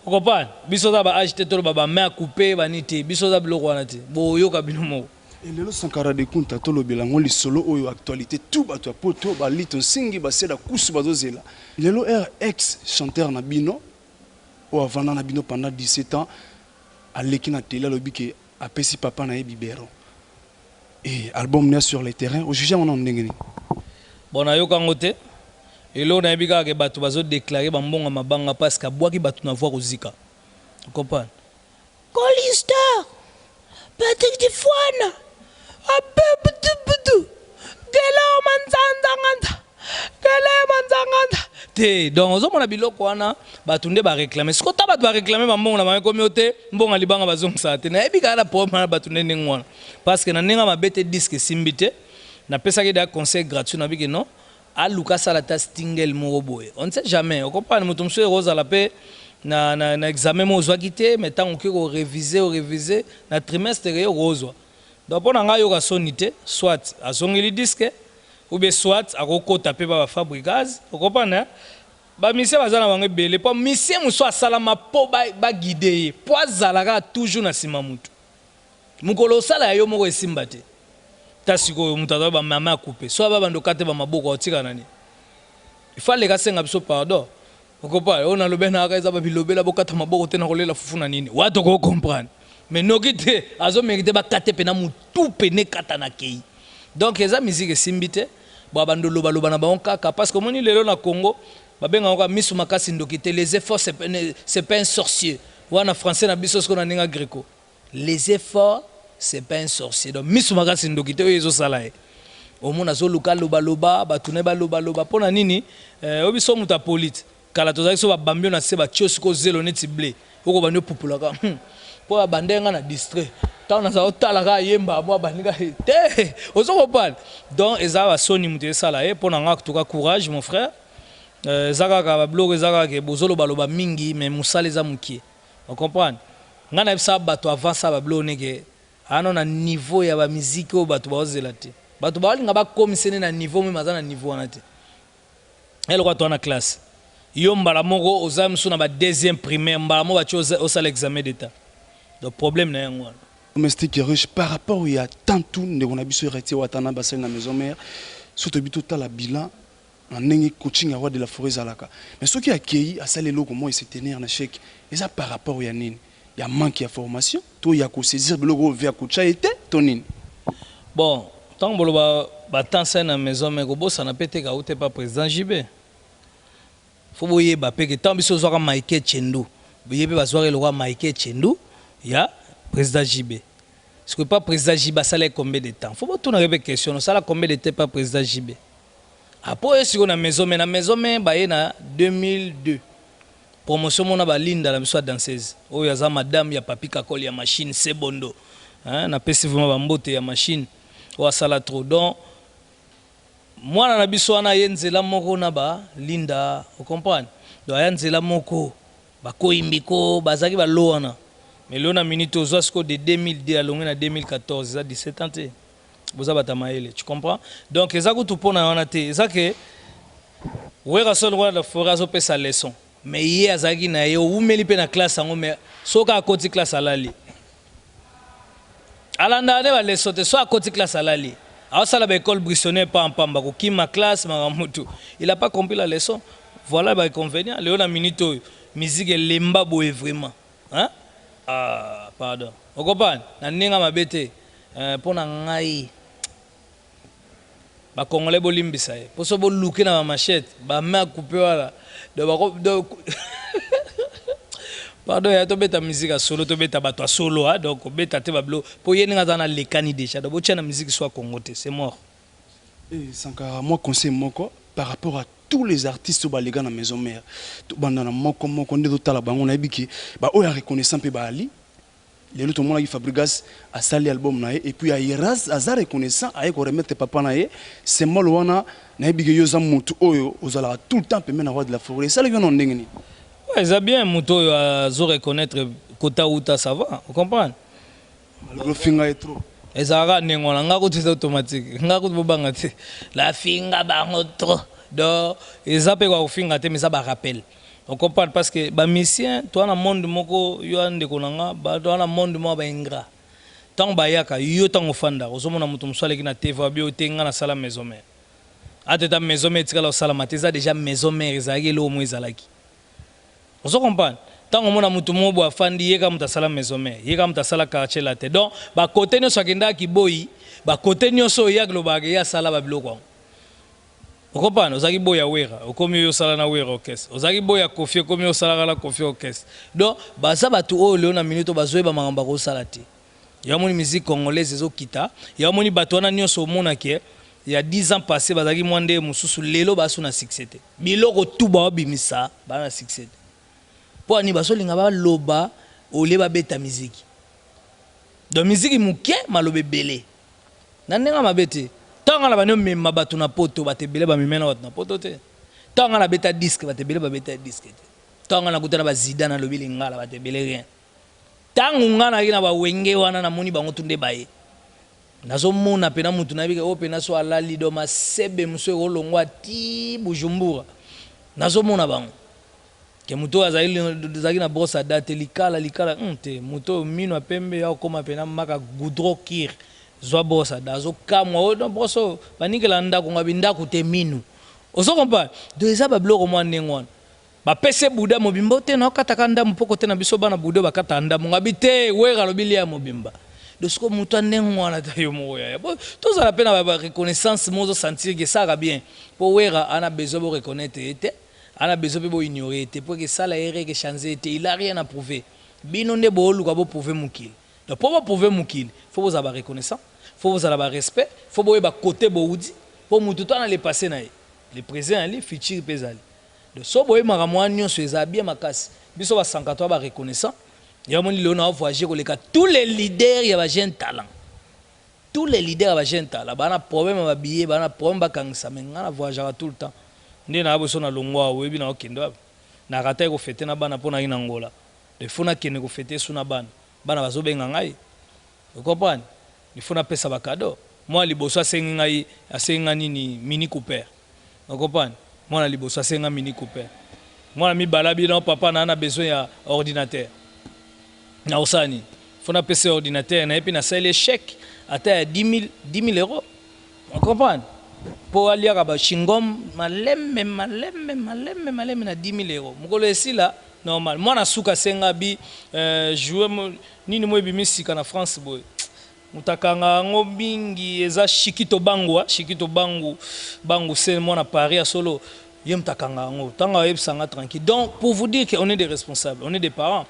Vous comprenez? Biso za ba acheter to ba main couper ba nité. Biso za biloko wana te. Bo yo ka binomo. Et le Sankara de Kunta to lo belango li solo oyo actualité tout ba to poto ba lito singi ba seda kusu ba zozela. Le ex chanteur na bino ou avant na bino pendant 17 ans à l'équipe télé lobi ke apesi papa na bibero. Et album né sur le terrain au juge on en ndengeni. Bon na yo kangote. Et là, on a vu que les bateaux ont déclaré que les mabanga parce que les bateaux n'ont pas Zika. Vous comprenez? Colistar, Patrick Tifouana, Abebutu, Gela Manzanganda, Gela Manzanganda. Donc, on a vu que bateaux ne va réclamer. Ce qu'on a réclamer, maman, on a communauté, bon, on a libéré bazong ça. On a vu que la problème bateaux ne n'engouana parce que na n'enga ma bête disque simbité, na pesa que des conseils gratuits, na vu que non. À Lucas Salata Stingel Moroboy. On ne sait jamais. On comprend. Nous sommes sur Rose à la paix. Na examen mo zoakité. Mais tant qu'on réviser. Na trimestre rose. Donc on a eu la sonité. Soit à son disque. Ou bien soit à roko taper par fabricage. On comprend. Bah monsieur bazana wange belé. Pas monsieur mousso salama po ba guider. Poazalaga toujours na simamutu. Mukolo sala yo moko esimbate. Tasiko mutata ba mama couper soit ba bando kate ba maboko otika nani il faut les gasenga biso pardon okopa on a le bena ka ezaba bilobela bokata maboko tena kolela fufuna nini wato ko comprendre mais nokite azo mérite ba kate pena mutu pene kata na kei donc eza musique simbite ba bando loba loba na ba kaka parce que moni lelo na Congo ba benga ko misu makasi ndokite les efforts c'est pas un sorcier wana français na biso sko na ninga greco les efforts c'est pas un sorcier. Donc, misumaka sindokite oyezo salae. Au monde azo local loba batune ba loba pona nini obiso muta polite. Kala tozaki so ba bambio na se ba tiosiko zelo neti blé. Oko banyo populaka. Po ba bandenga na distrait. Ta na za otalaka yemba mo baninga te. Ozo kopal. Donc eza ba soni muté salae pona ngaka toka courage mon frère. Zaka ka blog zaka ke bozolo baloba mingi mais musale za mukie. On comprend. Ngana ebisa bato avant ça ba blog neke ano na niveau ya ba musique o bato bazela te bato balinga ba komisene na niveau mais mazana niveau wana te elle quoi toi na classe yo mbala moko ozamsu na ba deuxième primaire mbala mo ba au sala examen d'état donc problème na yango wana domestique riche par rapport il y a tant tout ne on a biso rete watana basel na maison mère surtout bito la bilan en nengi coaching à roi de la forêt zalaka mais ce qui a accueilli à sale loko moi il se tenir na chèque et ça par rapport il y a nini il y a manque de formation, tout il y a qu'on saisir le logo vers Koucha était tonine. Bon, tant que le temps c'est na maison mais go boss ça n'a pas été gauté par président JB. Faut voyer Mbappé que tant biso zoka Michael Chendou. Boyer be bazoire le roi Michael Chendou, il y a président JB. Est-ce que pas président JB ça l'a combien de temps? Faut pas tourner avec question, ça l'a combien de temps pas président JB. Après si on a maison mais ba na 2002. Promotion mona ba linda la biso danseuse oyo aza madame ya papi kakoli ya machine sebondo hein na pesi vraiment ba mbote ya machine o sala trop donc mwana na biso wana yenzela moko na ba linda vous comprenez donc yenzela moko ba koimbiko bazaki ba loana mais lona minute ozo sko de 2002 alonga na 2014 ça 17 ans te boza batamaele tu comprends donc ezako tout pona wana te ezake wera son roi la forazo pesa leçon mais hier azaki na yo umeli pe na classe ango mais soka akoti classe alali alanda ne ba leçon te so akoti classe alali a sala ba école brissonnaire pas en pamba ko kima classe magamutu il a pas compris la leçon voilà ba inconvénient léon na minute musique lemba boye vraiment hein ah pardon on comprend na ninga mabete pona ngai ba congolais bolimbisa ye poso bo luke na ba machette ba main couper wala donc pardon ya to beta musique à solo to beta bato solo hein donc beta te bablo po yeninga zana lekani déjà donc tiens la musique soit congoté c'est mort et Sankara moi conseil moko par rapport à tous les artistes ba les gars na maison mère to bandana moko ndeto tala bango na biki ba o ya reconnaissant pe ba ali les autres monde qui Fabregas a sali album na et puis a Iraz azar reconnaissant a ko remettre papa na c'est moi wana na biki yo za mutu oyo ozala tout le temps pe na roi de la forêt ça le vient ndengeni ouais ça bien mutu oyo zo reconnaître kota uta ça va vous comprenez le finga est trop ezara nengona ngako tout automatique ngako bobanga te la finga bango trop donc ezape kwa finga te mais ça ba rappel On comprend parce que ba mission toi na monde moko yo ande konanga ba toi na monde mo ba ingra. Tant ba yaka yo tant ofanda ozomona mutu musale ki na TV bio tenga na sala maison mère. Ateta maison mère tikala sala mateza déjà maison mère ezaki lo mo ezalaki. Ozo comprendre. Tant omona mutu mo bo afandi yeka muta sala maison mère, yeka muta sala quartier la te. Donc ba côté nyo sakenda ki boyi, ba côté nyo so yak lo ba ya sala ba biloko. Okopana ozaki boya wera okomi yo sala na wera orchestre ozaki boya kofi okomi yo sala la kofi orchestre donc baza batu o leo na minute bazoyeba makamba ko sala te ya moni musique congolaise ezokita ya moni batu wana nyonso omona ke il y a 10 ans passé bazaki mwande mususu lelo baso na succès te biloko tu ba bimisa ba na succès te po ani basolinga ba loba ole ba beta musique donc musique muke malobe belé na ndenga mabete tanga na banyo mema batu na poto batebele ba mimena batu na poto te tanga na beta disque batebele ba beta disque te tanga na kutana ba zidana lobili ngala batebele rien tangu ngana kina ba wenge wana na moni bango tunde baye nazo mona pena mutu na bika o pena so alali do masebe muso olongwa ti Bujumbura nazo mona bango ke muto azali na brosse date likala te muto mino pembe ya koma pena maka goudron kir zwa bosa dazo kamwa o boso banikela ndako ngabinda ku te minu ozo kompa do eza ba bloko mwa nengwana ba pese buda mobimba te na kataka ndamu poko te na biso bana buda bakata ndamu ngabite wera lobili ya mobimba de ce que muto nengwana ta yo moya bo to za la pena ba reconnaissance mozo sentir que ça va bien po wera ana besoin de reconnaître était ana besoin de ignorer était pour que ça la ere que changer était il a rien à prouver bino ne bo luka bo prouver mukil donc pour prouver mukil faut vous avoir reconnaissant faut vous avoir respect faut boye ba côté boudi pour mutu to na le passé na le présent ali futur pesali de so boye makamwa nyonso eza bien makasi biso ba 104 ba reconnaissant ya moni le na voyager ko leka tous les leaders ya ba jeune talent tous les leaders ya ba jeune talent bana problème ba billet bana problème ba kangisa menga na voyager tout le temps ndé na boso na longwa webi na okendo na rata ko fêter na bana pona ina ngola de fona kene ko fêter suna bana bazo benga ngai vous comprenez. Il faut appeler ça un cadeau. Moi, les boss, c'est un Mini Cooper. Vous comprenez? Moi, les boss, c'est un Mini Cooper. Moi, mi balabi non papa n'a besoin d'un ordinateur. Na osani. Faut appeler ça ordinateur. Et puis na ça les chèques à 10 000 euros. Vous comprenez? Pour aller à Bachingom, malem na 10 000 euros. Mukolo ici là normal. Moi, na souka sengabi jouer ni mo ebimisi kana France boy. Mutakanga ngo bingi eza shikito bangu c'est moi na Paris à solo yem takanga ngo tanga yeb sanga tranquille donc pour vous dire qu'on est des responsables on est des parents